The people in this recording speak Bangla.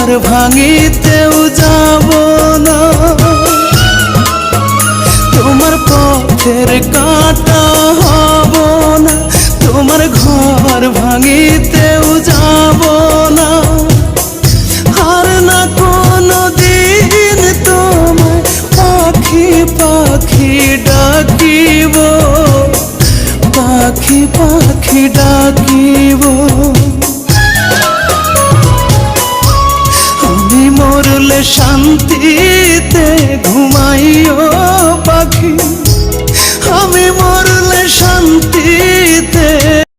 ঘর ভাঙিতেও যাব না, তোমার পথের কাঁটা হব না, তোমার ঘর ভাঙিতেও যাব না। আর না কোনো দিন তোমায় পাখি পাখি ডাকিব, পাখি পাখি ডাকিব। আমি মরলে শান্তিতে ঘুমাইও পাখি, আমি মরলে শান্তি